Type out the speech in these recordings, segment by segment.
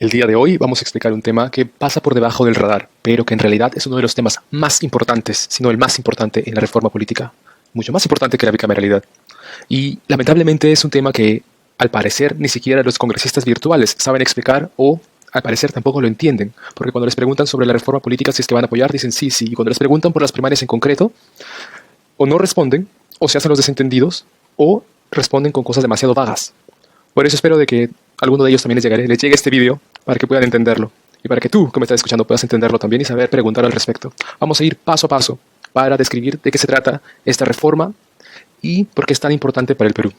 El día de hoy vamos a explicar un tema que pasa por debajo del radar, pero que en realidad es uno de los temas más importantes, si no el más importante en la reforma política, mucho más importante que la bicameralidad. Y lamentablemente es un tema que, al parecer, ni siquiera los congresistas virtuales saben explicar o, al parecer, tampoco lo entienden, porque cuando les preguntan sobre la reforma política si es que van a apoyar, dicen sí, sí, y cuando les preguntan por las primarias en concreto, o no responden, o se hacen los desentendidos, o responden con cosas demasiado vagas. Por eso espero de que alguno de ellos también les llegue este vídeo para que puedan entenderlo. Y para que tú, que me estás escuchando, puedas entenderlo también y saber preguntar al respecto. Vamos a ir paso a paso para describir de qué se trata esta reforma y por qué es tan importante para el Perú.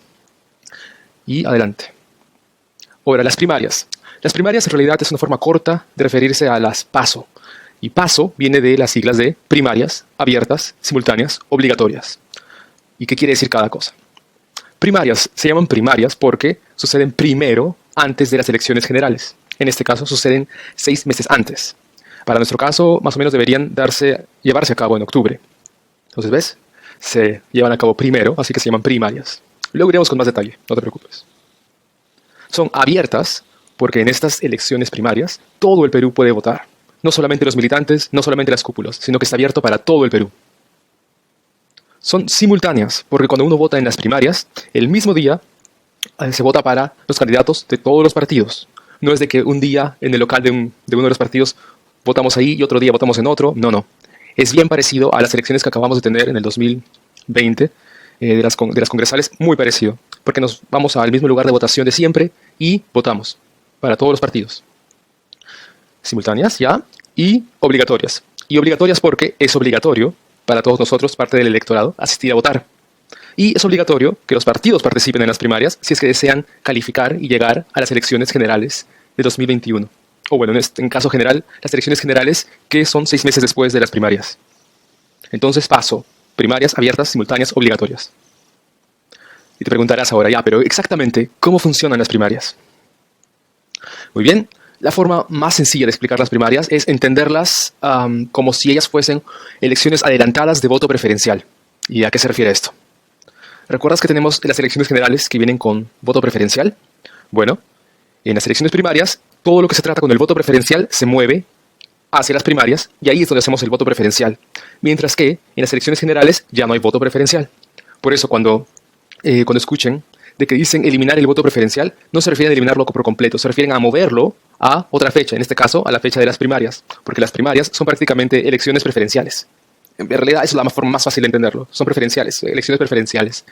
Y adelante. Ahora, las primarias. Las primarias en realidad es una forma corta de referirse a las PASO. Y PASO viene de las siglas de primarias, abiertas, simultáneas, obligatorias. ¿Y qué quiere decir cada cosa? Primarias se llaman primarias porque suceden primero antes de las elecciones generales. En este caso suceden 6 meses antes. Para nuestro caso, más o menos deberían llevarse a cabo en octubre. Entonces, ¿ves? Se llevan a cabo primero, así que se llaman primarias. Luego iremos con más detalle, no te preocupes. Son abiertas porque en estas elecciones primarias todo el Perú puede votar. No solamente los militantes, no solamente las cúpulas, sino que está abierto para todo el Perú. Son simultáneas, porque cuando uno vota en las primarias, el mismo día se vota para los candidatos de todos los partidos. No es de que un día en el local de uno de los partidos votamos ahí y otro día votamos en otro. No, no. Es bien parecido a las elecciones que acabamos de tener en el 2020 de las congresales, muy parecido, porque nos vamos al mismo lugar de votación de siempre y votamos para todos los partidos. Simultáneas, ya, y obligatorias. Y obligatorias porque es obligatorio para todos nosotros, parte del electorado, asistir a votar. Y es obligatorio que los partidos participen en las primarias si es que desean calificar y llegar a las elecciones generales de 2021. O bueno, en caso general, las elecciones generales que son 6 meses después de las primarias. Entonces paso, primarias abiertas, simultáneas, obligatorias. Y te preguntarás ahora, ya, pero exactamente, ¿cómo funcionan las primarias? Muy bien. La forma más sencilla de explicar las primarias es entenderlas como si ellas fuesen elecciones adelantadas de voto preferencial. ¿Y a qué se refiere esto? ¿Recuerdas que tenemos las elecciones generales que vienen con voto preferencial? Bueno, en las elecciones primarias, todo lo que se trata con el voto preferencial se mueve hacia las primarias y ahí es donde hacemos el voto preferencial. Mientras que en las elecciones generales ya no hay voto preferencial. Por eso cuando escuchen de que dicen eliminar el voto preferencial, no se refieren a eliminarlo por completo, se refieren a moverlo a otra fecha, en este caso a la fecha de las primarias, porque las primarias son prácticamente elecciones preferenciales. En realidad esa es la forma más fácil de entenderlo, son preferenciales, elecciones preferenciales.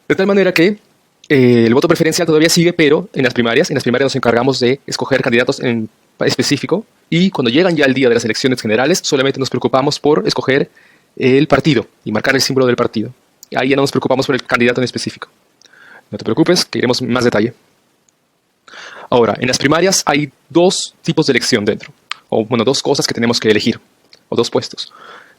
De tal manera que el voto preferencial todavía sigue, pero en las primarias nos encargamos de escoger candidatos en específico y cuando llegan ya el día de las elecciones generales, solamente nos preocupamos por escoger el partido y marcar el símbolo del partido. Ahí ya no nos preocupamos por el candidato en específico. No te preocupes, que iremos en más detalle. Ahora, en las primarias hay 2 tipos de elección dentro. O bueno, 2 cosas que tenemos que elegir. O 2 puestos.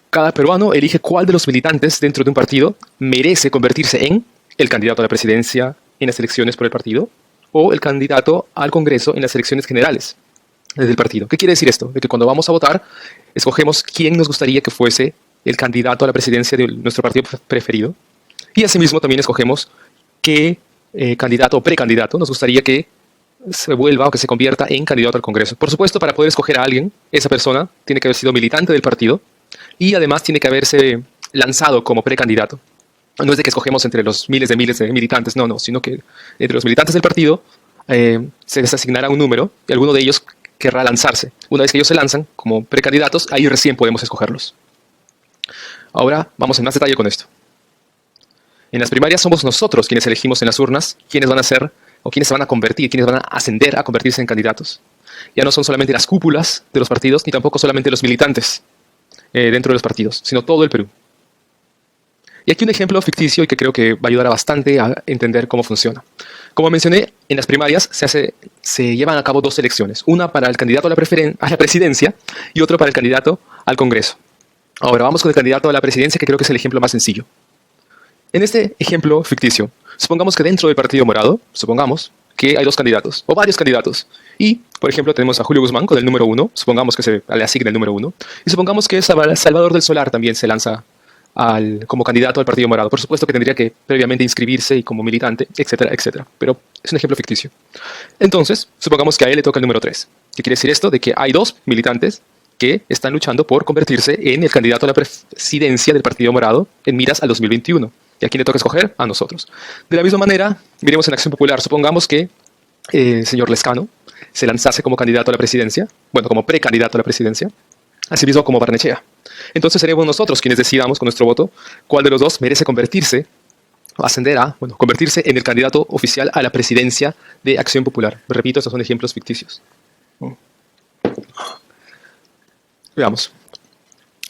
Cada peruano elige cuál de los militantes dentro de un partido merece convertirse en el candidato a la presidencia en las elecciones por el partido o el candidato al Congreso en las elecciones generales desde el partido. ¿Qué quiere decir esto? De que cuando vamos a votar, escogemos quién nos gustaría que fuese el candidato a la presidencia de nuestro partido preferido. Y asimismo también escogemos qué candidato o precandidato nos gustaría que se vuelva o que se convierta en candidato al Congreso. Por supuesto, para poder escoger a alguien, esa persona tiene que haber sido militante del partido y además tiene que haberse lanzado como precandidato. No es de que escogemos entre los miles de militantes, no, sino que entre los militantes del partido se les asignará un número y alguno de ellos querrá lanzarse. Una vez que ellos se lanzan como precandidatos, ahí recién podemos escogerlos. Ahora vamos en más detalle con esto. En las primarias somos nosotros quienes elegimos en las urnas quiénes van a ser o quiénes se van a convertir, quiénes van a ascender a convertirse en candidatos. Ya no son solamente las cúpulas de los partidos, ni tampoco solamente los militantes dentro de los partidos, sino todo el Perú. Y aquí un ejemplo ficticio y que creo que va a ayudar bastante a entender cómo funciona. Como mencioné, en las primarias se llevan a cabo 2 elecciones. Una para el candidato a la presidencia y otra para el candidato al Congreso. Ahora vamos con el candidato a la presidencia, que creo que es el ejemplo más sencillo. En este ejemplo ficticio, supongamos que dentro del Partido Morado, supongamos que hay 2 candidatos, o varios candidatos. Y, por ejemplo, tenemos a Julio Guzmán con el número 1, supongamos que se le asigne el número 1, y supongamos que Salvador del Solar también se lanza como candidato al Partido Morado. Por supuesto que tendría que previamente inscribirse y como militante, etcétera, etcétera. Pero es un ejemplo ficticio. Entonces, supongamos que a él le toca el número 3. ¿Qué quiere decir esto? De que hay dos militantes que están luchando por convertirse en el candidato a la presidencia del Partido Morado en miras al 2021. ¿Y a quién le toca escoger? A nosotros. De la misma manera, miremos en Acción Popular. Supongamos que el señor Lescano se lanzase como candidato a la presidencia, bueno, como precandidato a la presidencia, asimismo como Barnechea. Entonces seremos nosotros quienes decidamos con nuestro voto cuál de los dos merece convertirse, o ascender a, bueno, convertirse en el candidato oficial a la presidencia de Acción Popular. Repito, estos son ejemplos ficticios. Veamos.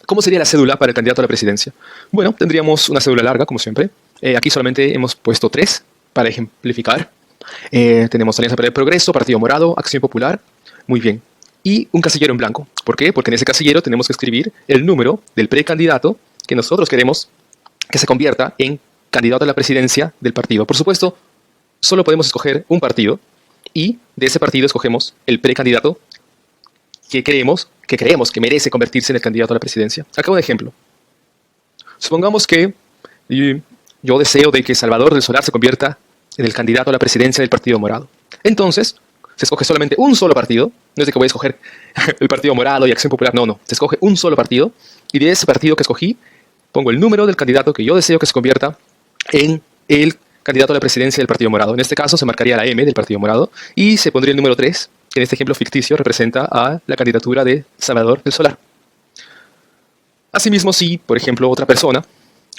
¿Cómo sería la cédula para el candidato a la presidencia? Bueno, tendríamos una cédula larga, como siempre. Aquí solamente hemos puesto 3 para ejemplificar. Tenemos Alianza para el Progreso, Partido Morado, Acción Popular. Muy bien. Y un casillero en blanco. ¿Por qué? Porque en ese casillero tenemos que escribir el número del precandidato que nosotros queremos que se convierta en candidato a la presidencia del partido. Por supuesto, solo podemos escoger un partido y de ese partido escogemos el precandidato que creemos que merece convertirse en el candidato a la presidencia. Acá un ejemplo. Supongamos que yo deseo de que Salvador del Solar se convierta en el candidato a la presidencia del Partido Morado. Entonces, se escoge solamente un solo partido. No es de que voy a escoger el Partido Morado y Acción Popular. No. Se escoge un solo partido. Y de ese partido que escogí, pongo el número del candidato que yo deseo que se convierta en el candidato a la presidencia del Partido Morado. En este caso se marcaría la M del Partido Morado y se pondría el número 3, que en este ejemplo ficticio representa a la candidatura de Salvador del Solar. Asimismo, si, por ejemplo, otra persona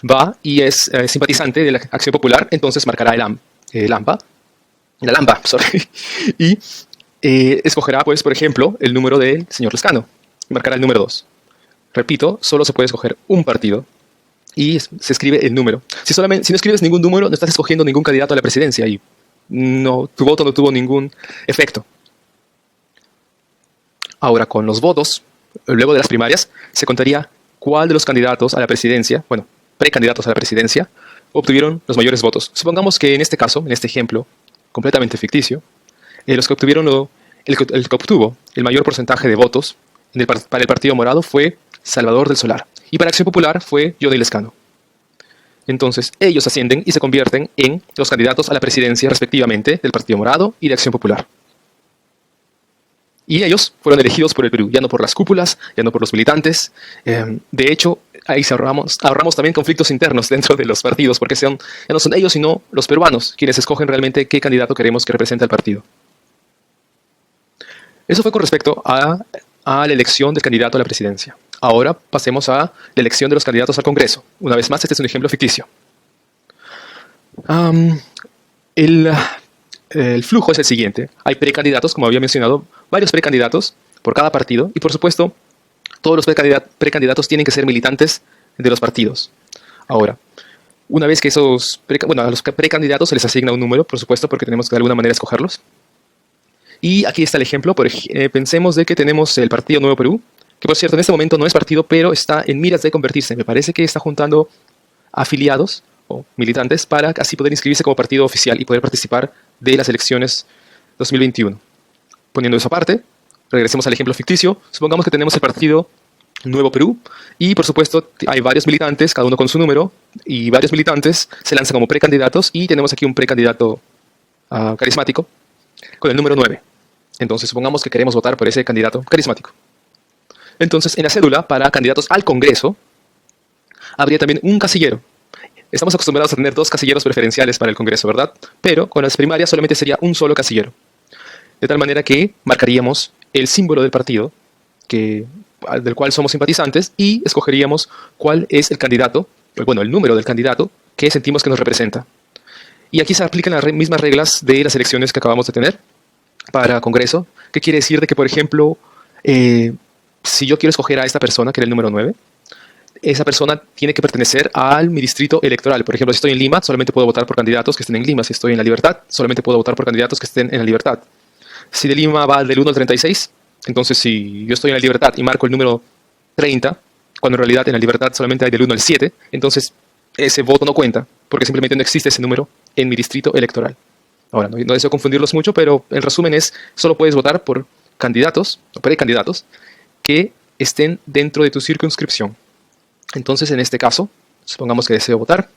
va y es simpatizante de la Acción Popular, entonces marcará la LAMPA, y escogerá, pues, por ejemplo, el número del señor Lescano, y marcará el número 2. Repito, solo se puede escoger un partido y se escribe el número. Si no escribes ningún número, no estás escogiendo ningún candidato a la presidencia y tu voto no tuvo ningún efecto. Ahora, con los votos, luego de las primarias, se contaría cuál de los candidatos a la presidencia, bueno, precandidatos a la presidencia, obtuvieron los mayores votos. Supongamos que en este caso, en este ejemplo completamente ficticio, los que obtuvieron el que obtuvo el mayor porcentaje de votos para el Partido Morado fue Salvador del Solar. Y para Acción Popular fue Johnny Lescano. Entonces, ellos ascienden y se convierten en los candidatos a la presidencia respectivamente del Partido Morado y de Acción Popular. Y ellos fueron elegidos por el Perú, ya no por las cúpulas, ya no por los militantes. De hecho, ahí ahorramos también conflictos internos dentro de los partidos, porque ya no son ellos, sino los peruanos quienes escogen realmente qué candidato queremos que represente al partido. Eso fue con respecto a la elección del candidato a la presidencia. Ahora pasemos a la elección de los candidatos al Congreso. Una vez más, este es un ejemplo ficticio. El flujo es el siguiente. Hay precandidatos, como había mencionado, varios precandidatos por cada partido. Y por supuesto, todos los precandidatos tienen que ser militantes de los partidos. Ahora, una vez que a los precandidatos se les asigna un número, por supuesto, porque tenemos que de alguna manera escogerlos. Y aquí está el ejemplo. Pensemos de que tenemos el Partido Nuevo Perú, que por cierto en este momento no es partido, pero está en miras de convertirse. Me parece que está juntando afiliados o militantes para así poder inscribirse como partido oficial y poder participar de las elecciones 2021. Poniendo eso aparte, regresemos al ejemplo ficticio. Supongamos que tenemos el Partido Nuevo Perú y por supuesto hay varios militantes, cada uno con su número, y varios militantes se lanzan como precandidatos y tenemos aquí un precandidato carismático con el número 9. Entonces supongamos que queremos votar por ese candidato carismático. Entonces en la cédula para candidatos al Congreso habría también un casillero. Estamos acostumbrados a tener 2 casilleros preferenciales para el Congreso, ¿verdad? Pero con las primarias solamente sería un solo casillero. De tal manera que marcaríamos el símbolo del partido del cual somos simpatizantes y escogeríamos cuál es el candidato, el número del candidato que sentimos que nos representa. Y aquí se aplican las mismas reglas de las elecciones que acabamos de tener para Congreso, que quiere decir de que, por ejemplo, si yo quiero escoger a esta persona, que era el número 9, esa persona tiene que pertenecer mi distrito electoral. Por ejemplo, si estoy en Lima, solamente puedo votar por candidatos que estén en Lima. Si estoy en La Libertad, solamente puedo votar por candidatos que estén en La Libertad. Si de Lima va del 1 al 36, entonces si yo estoy en La Libertad y marco el número 30, cuando en realidad en La Libertad solamente hay del 1 al 7, entonces ese voto no cuenta, porque simplemente no existe ese número en mi distrito electoral. Ahora, no deseo confundirlos mucho, pero el resumen es, solo puedes votar por candidatos o precandidatos que estén dentro de tu circunscripción. Entonces, en este caso, Supongamos que deseo votar.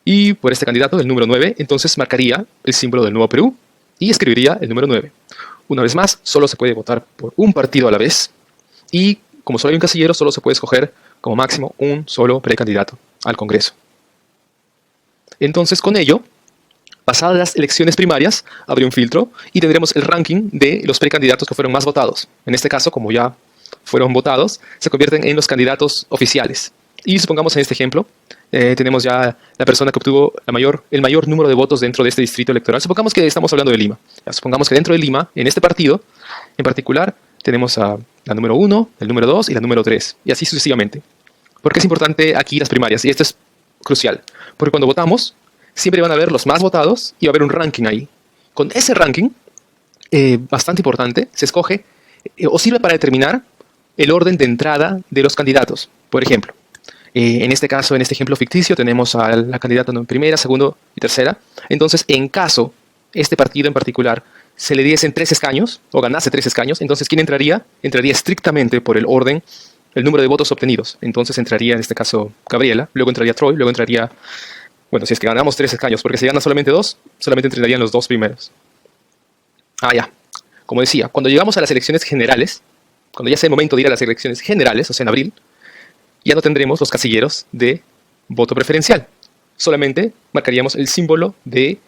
Y por este candidato, del número 9, entonces marcaría el símbolo del Nuevo Perú y escribiría el número 9. Una vez más, solo se puede votar por un partido a la vez. Y como solo hay un casillero, solo se puede escoger como máximo un solo precandidato al Congreso. Entonces, con ello, pasadas las elecciones primarias, habría un filtro y tendremos el ranking de los precandidatos que fueron más votados. En este caso, como ya fueron votados, se convierten en los candidatos oficiales. Y supongamos en este ejemplo, tenemos ya la persona que obtuvo el mayor número de votos dentro de este distrito electoral. Supongamos que estamos hablando de Lima. Ya, supongamos que dentro de Lima, en este partido, en particular, tenemos a la número 1, el número 2 y la número 3. Y así sucesivamente. ¿Por qué es importante aquí las primarias? Y esto es crucial. Porque cuando votamos, siempre van a ver los más votados y va a haber un ranking ahí. Con ese ranking, bastante importante, se escoge o sirve para determinar el orden de entrada de los candidatos. Por ejemplo, en este caso, en este ejemplo ficticio, tenemos a la candidata en primera, segunda y tercera. Entonces, en caso este partido en particular se le diesen 3 escaños o ganase 3 escaños, entonces ¿quién entraría? Entraría estrictamente por el orden, el número de votos obtenidos. Entonces entraría en este caso Gabriela, luego entraría Troy, luego entraría, bueno, si es que ganamos 3 escaños, porque si gana solamente 2, solamente entrarían los 2 primeros. Ya. Como decía, cuando llegamos a las elecciones generales, cuando ya sea el momento de ir a las elecciones generales, o sea en abril, ya no tendremos los casilleros de voto preferencial. Solamente marcaríamos el símbolo del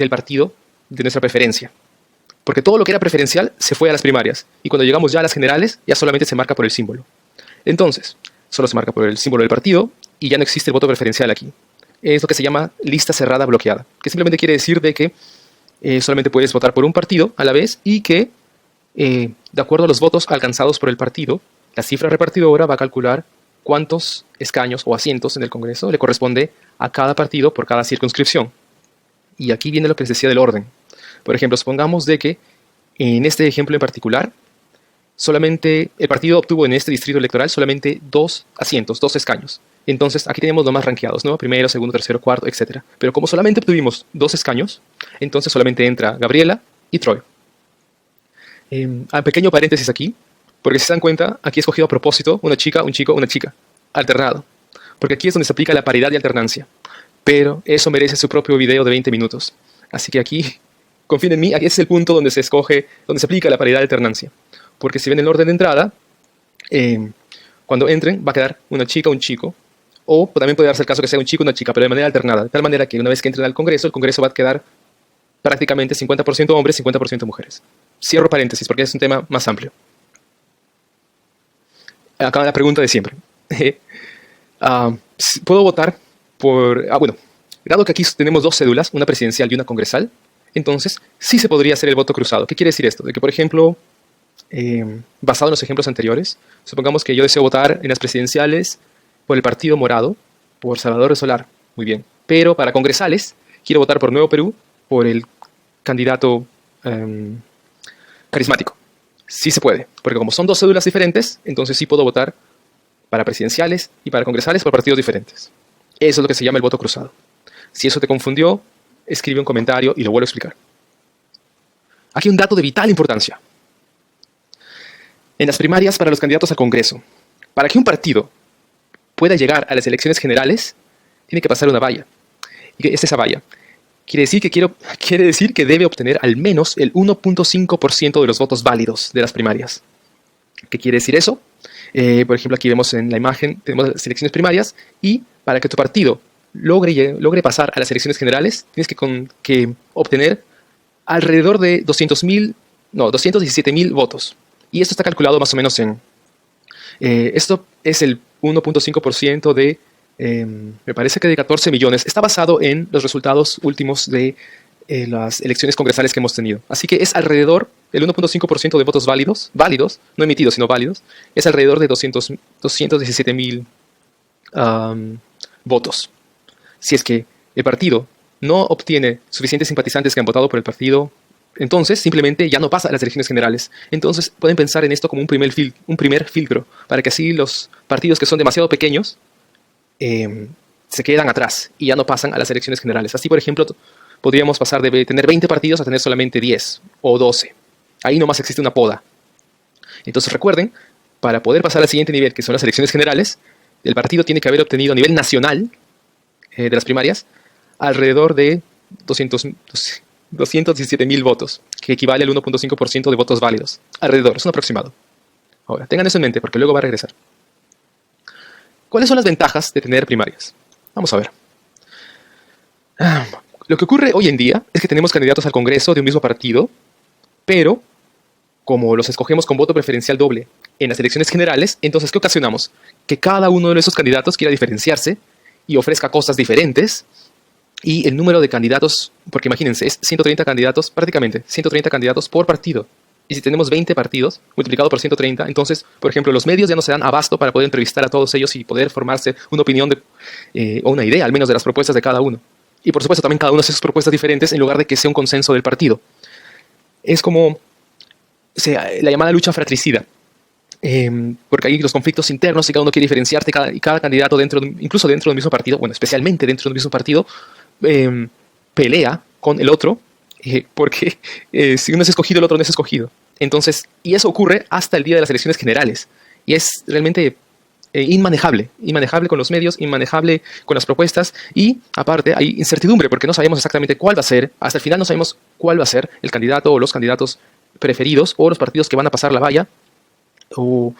partido de nuestra preferencia. Porque todo lo que era preferencial se fue a las primarias. Y cuando llegamos ya a las generales, ya solamente se marca por el símbolo. Entonces, solo se marca por el símbolo del partido y ya no existe el voto preferencial aquí. Es lo que se llama lista cerrada bloqueada. Que simplemente quiere decir de que solamente puedes votar por un partido a la vez y que, de acuerdo a los votos alcanzados por el partido, la cifra repartidora va a calcular cuántos escaños o asientos en el Congreso le corresponde a cada partido por cada circunscripción. Y aquí viene lo que les decía del orden. Por ejemplo, supongamos de que en este ejemplo en particular, solamente el partido obtuvo en este distrito electoral solamente 2 asientos, 2 escaños. Entonces, aquí tenemos los más rankeados, ¿no? Primero, segundo, tercero, cuarto, etc. Pero como solamente obtuvimos 2 escaños, entonces solamente entra Gabriela y Troy. Pequeño paréntesis aquí, porque si se dan cuenta, aquí he escogido a propósito una chica, un chico, una chica, alternado. Porque aquí es donde se aplica la paridad y alternancia. Pero eso merece su propio video de 20 minutos. Así que aquí, confíen en mí, aquí es el punto donde se escoge, donde se aplica la paridad y alternancia. Porque si ven el orden de entrada, cuando entren va a quedar una chica, un chico, o también puede darse el caso que sea un chico, una chica, pero de manera alternada. De tal manera que una vez que entren al Congreso, el Congreso va a quedar prácticamente 50% hombres, 50% mujeres. Cierro paréntesis porque es un tema más amplio. Acá la pregunta de siempre. ¿Puedo votar por...? Bueno, dado que aquí tenemos 2 cédulas, una presidencial y una congresal, entonces sí se podría hacer el voto cruzado. ¿Qué quiere decir esto? De que, por ejemplo, basado en los ejemplos anteriores, supongamos que yo deseo votar en las presidenciales por el Partido Morado, por Salvador Solar, muy bien. Pero para congresales, quiero votar por Nuevo Perú, por el candidato carismático. Sí se puede, porque como son 2 cédulas diferentes, entonces sí puedo votar para presidenciales y para congresales por partidos diferentes. Eso es lo que se llama el voto cruzado. Si eso te confundió, escribe un comentario y lo vuelvo a explicar. Aquí un dato de vital importancia. En las primarias para los candidatos al Congreso, para que un partido pueda llegar a las elecciones generales, tiene que pasar una valla. ¿Y qué es esa valla? Quiere decir que debe obtener al menos el 1.5% de los votos válidos de las primarias. ¿Qué quiere decir eso? Por ejemplo, aquí vemos en la imagen, tenemos las elecciones primarias y para que tu partido logre pasar a las elecciones generales, tienes que obtener alrededor de 217.000 votos. Y esto está calculado más o menos esto es el 1.5% de... me parece que de 14 millones, está basado en los resultados últimos de las elecciones congresales que hemos tenido. Así que es alrededor del 1.5% de votos válidos, no emitidos, sino válidos, es alrededor de 217.000 votos. Si es que el partido no obtiene suficientes simpatizantes que han votado por el partido, entonces simplemente ya no pasa a las elecciones generales. Entonces pueden pensar en esto como un primer filtro, para que así los partidos que son demasiado pequeños se quedan atrás y ya no pasan a las elecciones generales. Así, por ejemplo, podríamos pasar de tener 20 partidos a tener solamente 10 o 12. Ahí nomás existe una poda. Entonces recuerden, para poder pasar al siguiente nivel, que son las elecciones generales, el partido tiene que haber obtenido a nivel nacional de las primarias alrededor de 217.000 votos, que equivale al 1.5% de votos válidos. Alrededor, es un aproximado. Ahora, tengan eso en mente porque luego va a regresar. ¿Cuáles son las ventajas de tener primarias? Vamos a ver. Lo que ocurre hoy en día es que tenemos candidatos al Congreso de un mismo partido, pero como los escogemos con voto preferencial doble en las elecciones generales, entonces, ¿qué ocasionamos? Que cada uno de esos candidatos quiera diferenciarse y ofrezca cosas diferentes, y el número de candidatos, porque imagínense, es 130 candidatos, prácticamente 130 candidatos por partido. Y si tenemos 20 partidos multiplicado por 130, entonces, por ejemplo, los medios ya no se dan abasto para poder entrevistar a todos ellos y poder formarse una opinión o una idea, al menos, de las propuestas de cada uno. Y por supuesto, también cada uno hace sus propuestas diferentes en lugar de que sea un consenso del partido. Es como la llamada lucha fratricida. Porque hay los conflictos internos y cada uno quiere diferenciarse y cada candidato incluso dentro del mismo partido, bueno, especialmente dentro del mismo partido, pelea con el otro porque si uno es escogido, el otro no es escogido. Entonces, y eso ocurre hasta el día de las elecciones generales. Y es realmente inmanejable con los medios, inmanejable con las propuestas, y aparte hay incertidumbre porque no sabemos exactamente cuál va a ser, hasta el final no sabemos cuál va a ser el candidato o los candidatos preferidos o los partidos que van a pasar la valla o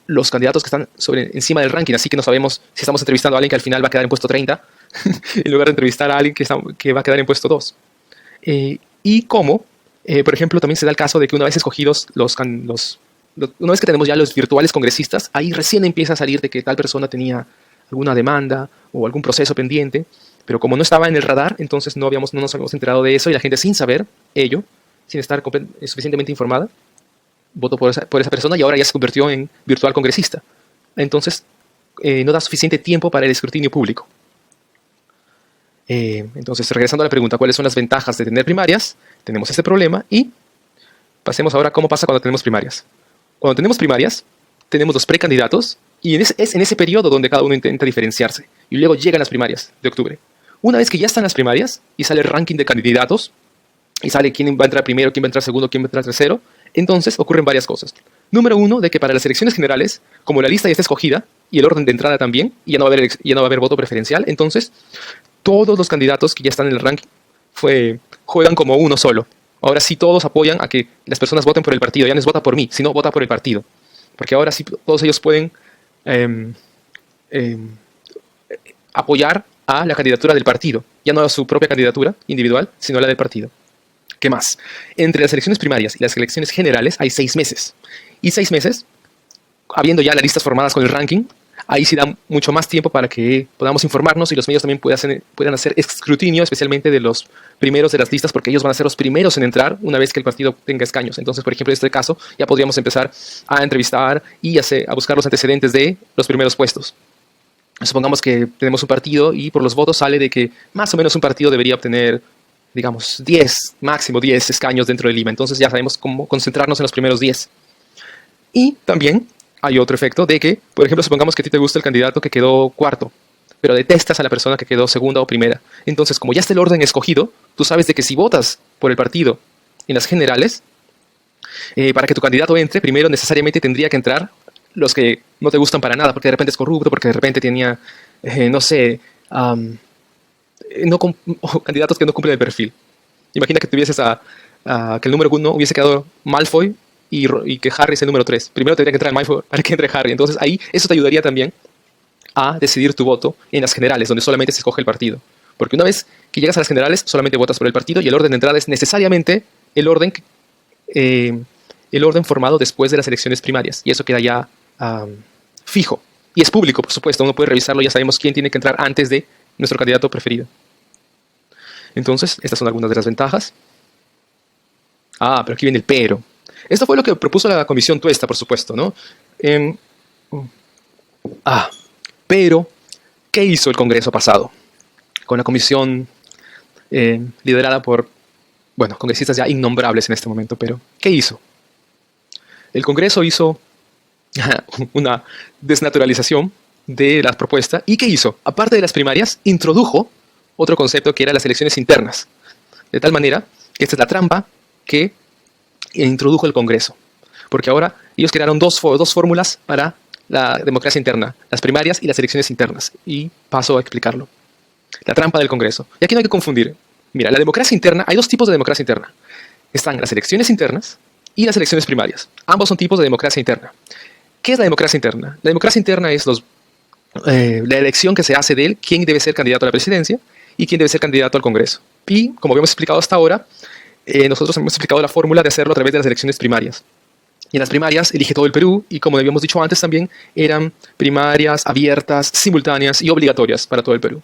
los candidatos que están encima del ranking, así que no sabemos si estamos entrevistando a alguien que al final va a quedar en puesto 30 en lugar de entrevistar a alguien que va a quedar en puesto 2. Y cómo, por ejemplo, también se da el caso de que una vez escogidos una vez que tenemos ya los virtuales congresistas, ahí recién empieza a salir de que tal persona tenía alguna demanda o algún proceso pendiente, pero como no estaba en el radar, entonces no nos habíamos enterado de eso, y la gente, sin saber ello, sin estar suficientemente informada, votó por esa persona y ahora ya se convirtió en virtual congresista. Entonces, no da suficiente tiempo para el escrutinio público. Entonces, regresando a la pregunta, ¿cuáles son las ventajas de tener primarias? Tenemos este problema, y pasemos ahora a cómo pasa cuando tenemos primarias. Cuando tenemos primarias, tenemos los precandidatos, y es en ese periodo donde cada uno intenta diferenciarse, y luego llegan las primarias de octubre. Una vez que ya están las primarias, y sale el ranking de candidatos, y sale quién va a entrar primero, quién va a entrar segundo, quién va a entrar tercero, entonces ocurren varias cosas. Número uno, de que para las elecciones generales, como la lista ya está escogida, y el orden de entrada también, y ya no va a haber voto preferencial, entonces todos los candidatos que ya están en el ranking juegan como uno solo. Ahora sí todos apoyan a que las personas voten por el partido. Ya no es vota por mí, sino vota por el partido. Porque ahora sí todos ellos pueden apoyar a la candidatura del partido. Ya no a su propia candidatura individual, sino a la del partido. ¿Qué más? Entre las elecciones primarias y las elecciones generales hay 6 meses. Y 6 meses, habiendo ya las listas formadas con el ranking, ahí sí da mucho más tiempo para que podamos informarnos, y los medios también puedan hacer escrutinio, especialmente de los primeros de las listas, porque ellos van a ser los primeros en entrar una vez que el partido tenga escaños. Entonces, por ejemplo, en este caso, ya podríamos empezar a entrevistar y a buscar los antecedentes de los primeros puestos. Supongamos que tenemos un partido y por los votos sale de que más o menos un partido debería obtener, digamos, 10, máximo 10 escaños dentro de Lima. Entonces ya sabemos cómo concentrarnos en los primeros 10. Y también hay otro efecto de que, por ejemplo, supongamos que a ti te gusta el candidato que quedó cuarto, pero detestas a la persona que quedó segunda o primera. Entonces, como ya está el orden escogido, tú sabes de que si votas por el partido en las generales, para que tu candidato entre, primero necesariamente tendría que entrar los que no te gustan para nada, porque de repente es corrupto, porque de repente tenía, no sé, candidatos que no cumplen el perfil. Imagina que tuvieses que el número 1 hubiese quedado Malfoy y que Harry es el número 3. Primero tendría que entrar Malfoy para que entre Harry. Entonces ahí eso te ayudaría también a decidir tu voto en las generales, donde solamente se escoge el partido. Porque una vez que llegas a las generales, solamente votas por el partido, y el orden de entrada es necesariamente el orden formado después de las elecciones primarias. Y eso queda ya fijo. Y es público, por supuesto. Uno puede revisarlo, ya sabemos quién tiene que entrar antes de nuestro candidato preferido. Entonces, estas son algunas de las ventajas. Pero aquí viene el pero. Esto fue lo que propuso la Comisión Tuesta, por supuesto, ¿no? Pero, ¿qué hizo el Congreso pasado? Con la comisión liderada por, congresistas ya innombrables en este momento, pero ¿qué hizo? El Congreso hizo una desnaturalización de la propuesta. ¿Y qué hizo? Aparte de las primarias, introdujo otro concepto que era las elecciones internas. De tal manera que esta es la trampa que introdujo el Congreso. Porque ahora ellos crearon dos fórmulas para la democracia interna, las primarias y las elecciones internas. Y paso a explicarlo. La trampa del Congreso. Y aquí no hay que confundir. Mira, la democracia interna, hay dos tipos de democracia interna. Están las elecciones internas y las elecciones primarias. Ambos son tipos de democracia interna. ¿Qué es la democracia interna? La democracia interna es la elección que se hace de él, quién debe ser candidato a la presidencia y quién debe ser candidato al Congreso. Y, como habíamos explicado hasta ahora, nosotros hemos explicado la fórmula de hacerlo a través de las elecciones primarias. Y en las primarias elige todo el Perú y, como habíamos dicho antes también, eran primarias abiertas, simultáneas y obligatorias para todo el Perú.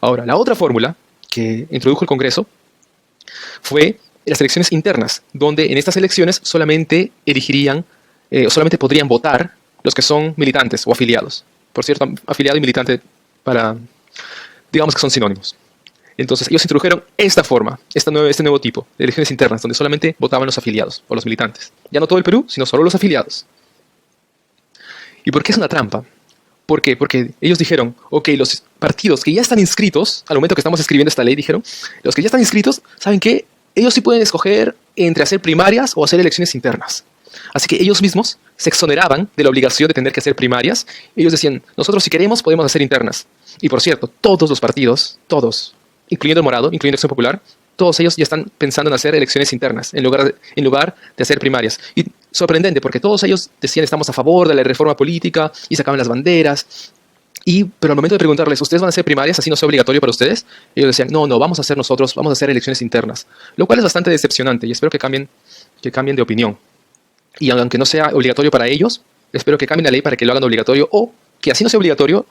Ahora, la otra fórmula que introdujo el Congreso fue las elecciones internas, donde en estas elecciones solamente elegirían, solamente podrían votar los que son militantes o afiliados. Por cierto, afiliado y militante digamos que son sinónimos. Entonces ellos introdujeron esta forma, este nuevo tipo de elecciones internas, donde solamente votaban los afiliados o los militantes. Ya no todo el Perú, sino solo los afiliados. ¿Y por qué es una trampa? ¿Por qué? Porque ellos dijeron, ok, los partidos que ya están inscritos, al momento que estamos escribiendo esta ley, dijeron, los que ya están inscritos, ¿saben qué? Ellos sí pueden escoger entre hacer primarias o hacer elecciones internas. Así que ellos mismos se exoneraban de la obligación de tener que hacer primarias. Ellos decían, nosotros si queremos podemos hacer internas. Y por cierto, todos los partidos, todos, incluyendo el Morado, incluyendo Acción Popular, todos ellos ya están pensando en hacer elecciones internas en lugar de hacer primarias. Y sorprendente, porque todos ellos decían estamos a favor de la reforma política y sacaban las banderas. Pero al momento de preguntarles, ¿ustedes van a hacer primarias así no sea obligatorio para ustedes? Ellos decían, no, vamos a hacer elecciones internas. Lo cual es bastante decepcionante y espero que cambien de opinión. Y aunque no sea obligatorio para ellos, espero que cambien la ley para que lo hagan obligatorio o que así no sea obligatorio,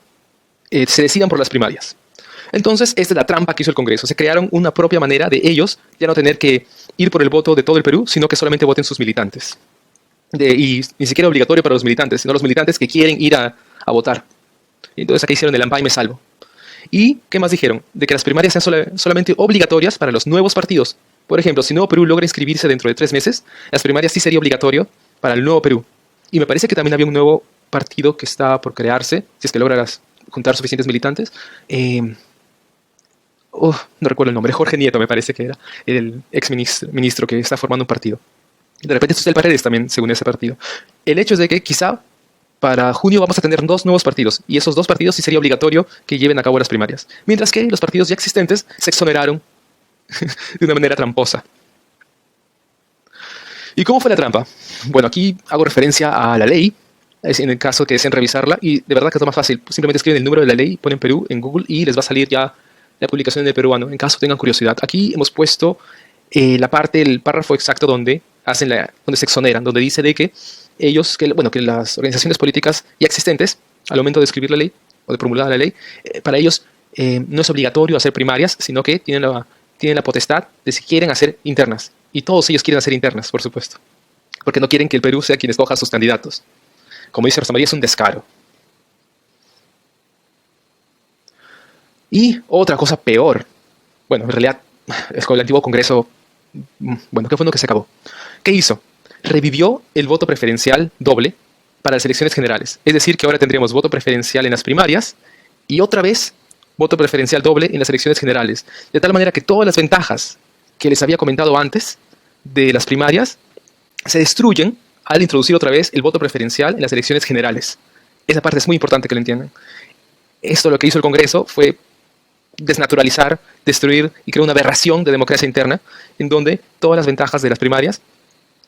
se decidan por las primarias. Entonces, esta es la trampa que hizo el Congreso. Se crearon una propia manera de ellos ya no tener que ir por el voto de todo el Perú, sino que solamente voten sus militantes. Y ni siquiera obligatorio para los militantes, sino los militantes que quieren ir a votar. Entonces aquí hicieron el ampay me salvo. ¿Y qué más dijeron? De que las primarias sean solamente obligatorias para los nuevos partidos. Por ejemplo, si Nuevo Perú logra inscribirse dentro de 3 meses, las primarias sí sería obligatorio para el Nuevo Perú. Y me parece que también había un nuevo partido que está por crearse, si es que logras juntar suficientes militantes. No recuerdo el nombre, Jorge Nieto me parece que era el ex ministro que está formando un partido. De repente Susel Paredes también, según ese partido. El hecho es de que quizá para junio vamos a tener 2 nuevos partidos, y esos 2 partidos sí sería obligatorio que lleven a cabo las primarias. Mientras que los partidos ya existentes se exoneraron de una manera tramposa. ¿Y cómo fue la trampa? Bueno, aquí hago referencia a la ley, en el caso que deseen revisarla, y de verdad que es lo más fácil. Simplemente escriben el número de la ley, ponen Perú en Google y les va a salir ya la publicación del peruano, en caso tengan curiosidad. Aquí hemos puesto el párrafo exacto donde se exoneran, donde dice de que ellos, que las organizaciones políticas ya existentes, al momento de escribir la ley, o de promulgar la ley, para ellos no es obligatorio hacer primarias, sino que tienen la potestad de si quieren hacer internas. Y todos ellos quieren hacer internas, por supuesto. Porque no quieren que el Perú sea quien escoja a sus candidatos. Como dice Rosa María, es un descaro. Y otra cosa peor. Bueno, en realidad, es con el antiguo Congreso. Bueno, ¿qué fue lo que se acabó? ¿Qué hizo? Revivió el voto preferencial doble para las elecciones generales. Es decir, que ahora tendríamos voto preferencial en las primarias y otra vez voto preferencial doble en las elecciones generales. De tal manera que todas las ventajas que les había comentado antes de las primarias se destruyen al introducir otra vez el voto preferencial en las elecciones generales. Esa parte es muy importante que lo entiendan. Esto lo que hizo el Congreso fue desnaturalizar, destruir y crear una aberración de democracia interna en donde todas las ventajas de las primarias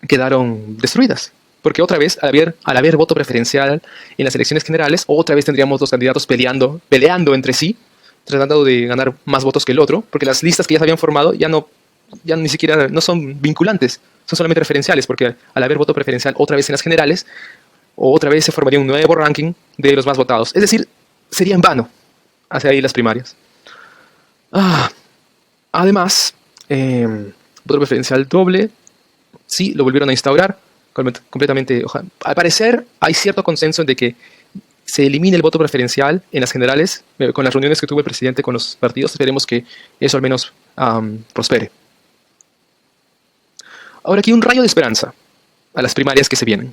quedaron destruidas. Porque otra vez, al haber voto preferencial en las elecciones generales, otra vez tendríamos 2 candidatos peleando entre sí, tratando de ganar más votos que el otro, porque las listas que ya se habían formado ya ni siquiera no son vinculantes, son solamente referenciales, porque al haber voto preferencial otra vez en las generales, otra vez se formaría un nuevo ranking de los más votados. Es decir, sería en vano hacia ahí las primarias. Además, voto preferencial doble, sí, lo volvieron a instaurar completamente. Al parecer, hay cierto consenso en de que se elimine el voto preferencial en las generales. Con las reuniones que tuvo el presidente con los partidos, esperemos que eso al menos prospere. Ahora aquí un rayo de esperanza a las primarias que se vienen.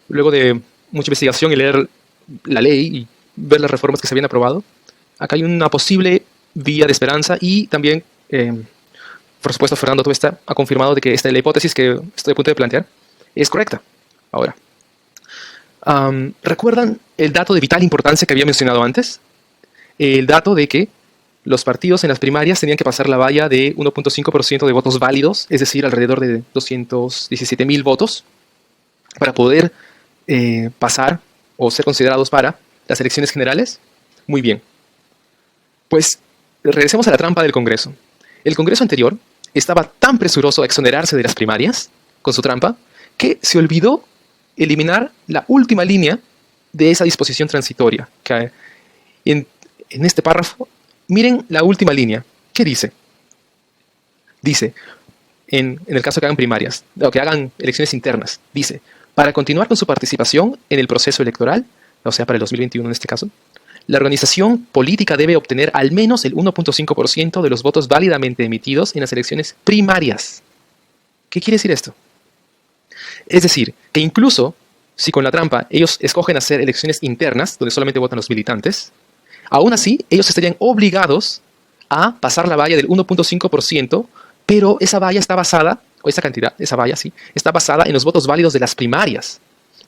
Luego de mucha investigación y leer la ley y ver las reformas que se habían aprobado, acá hay una posible vía de esperanza y también, por supuesto, Fernando Tuesta ha confirmado de que la hipótesis que estoy a punto de plantear es correcta. Ahora, ¿Recuerdan el dato de vital importancia que había mencionado antes? El dato de que los partidos en las primarias tenían que pasar la valla de 1.5% de votos válidos, es decir, alrededor de 217.000 votos, para poder pasar o ser considerados para las elecciones generales. Muy bien. Pues regresemos a la trampa del Congreso. El Congreso anterior estaba tan presuroso a exonerarse de las primarias, con su trampa, que se olvidó eliminar la última línea de esa disposición transitoria. Que en este párrafo, miren la última línea. ¿Qué dice? Dice, en el caso que hagan primarias, o que hagan elecciones internas, dice, para continuar con su participación en el proceso electoral, o sea, para el 2021 en este caso, la organización política debe obtener al menos el 1.5% de los votos válidamente emitidos en las elecciones primarias. ¿Qué quiere decir esto? Es decir, que incluso si con la trampa ellos escogen hacer elecciones internas, donde solamente votan los militantes, aún así ellos estarían obligados a pasar la valla del 1.5%, pero esa valla está basada, o esa cantidad, esa valla sí, está basada en los votos válidos de las primarias.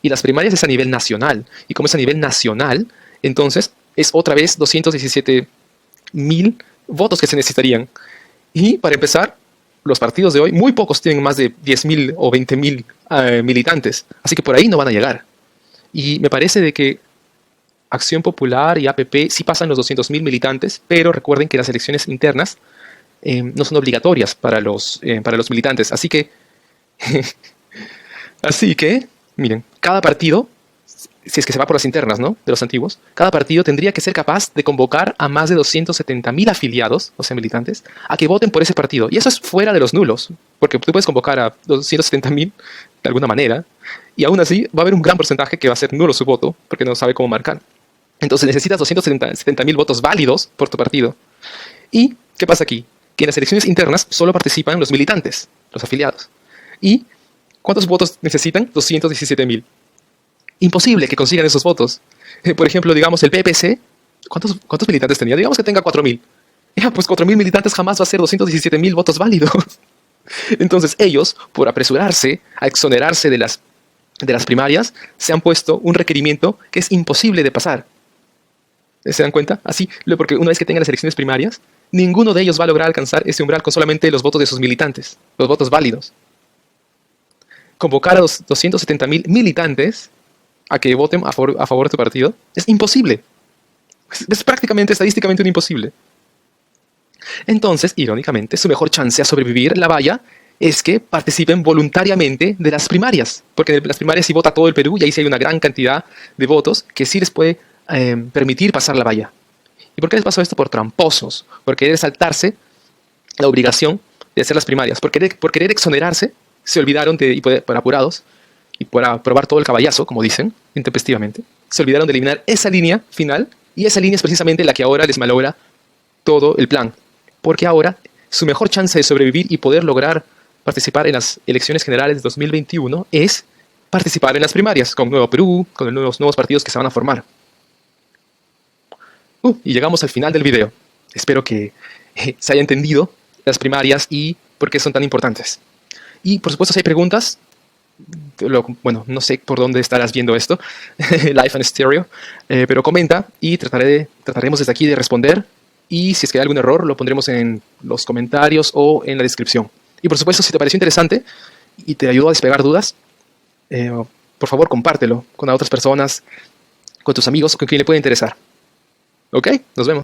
Y las primarias es a nivel nacional. Y como es a nivel nacional, entonces es otra vez 217.000 votos que se necesitarían. Y para empezar, los partidos de hoy, muy pocos tienen más de 10.000 o 20.000 militantes. Así que por ahí no van a llegar. Y me parece de que Acción Popular y APP sí pasan los 200.000 militantes, pero recuerden que las elecciones internas no son obligatorias para los militantes. Así que, miren, cada partido, si es que se va por las internas, ¿no?, de los antiguos, cada partido tendría que ser capaz de convocar a más de 270.000 afiliados, o sea, militantes, a que voten por ese partido. Y eso es fuera de los nulos, porque tú puedes convocar a 270.000 de alguna manera, y aún así va a haber un gran porcentaje que va a ser nulo su voto, porque no sabe cómo marcar. Entonces necesitas 270.000 votos válidos por tu partido. ¿Y qué pasa aquí? Que en las elecciones internas solo participan los militantes, los afiliados. ¿Y cuántos votos necesitan? 217.000. Imposible que consigan esos votos. Por ejemplo, digamos, el PPC, ¿cuántos militantes tenía? Digamos que tenga 4.000. Ya, pues 4.000 militantes jamás va a ser 217.000 votos válidos. Entonces ellos, por apresurarse a exonerarse de las primarias, se han puesto un requerimiento que es imposible de pasar. ¿Se dan cuenta? Así, porque una vez que tengan las elecciones primarias, ninguno de ellos va a lograr alcanzar ese umbral con solamente los votos de sus militantes, los votos válidos. Convocar a los 270.000 militantes a que voten a favor de tu partido es imposible. Es prácticamente, estadísticamente, un imposible. Entonces, irónicamente, su mejor chance a sobrevivir la valla es que participen voluntariamente de las primarias, porque en las primarias sí vota todo el Perú y ahí sí hay una gran cantidad de votos que sí les puede permitir pasar la valla. ¿Y por qué les pasó esto? Por tramposos, por querer saltarse la obligación de hacer las primarias, por querer exonerarse, se olvidaron y por apurados, y por aprobar todo el caballazo, como dicen, intempestivamente, se olvidaron de eliminar esa línea final, y esa línea es precisamente la que ahora les malogra todo el plan, porque ahora su mejor chance de sobrevivir y poder lograr participar en las elecciones generales de 2021 es participar en las primarias, con Nuevo Perú, con los nuevos partidos que se van a formar. Y llegamos al final del video. Espero que se haya entendido las primarias y por qué son tan importantes. Y por supuesto, si hay preguntas, bueno, no sé por dónde estarás viendo esto, Live and Stereo, pero comenta y trataremos desde aquí de responder. Y si es que hay algún error, lo pondremos en los comentarios o en la descripción. Y por supuesto, si te pareció interesante y te ayudó a despegar dudas, por favor, compártelo con otras personas, con tus amigos, con quien le puede interesar. ¿Ok? Nos vemos.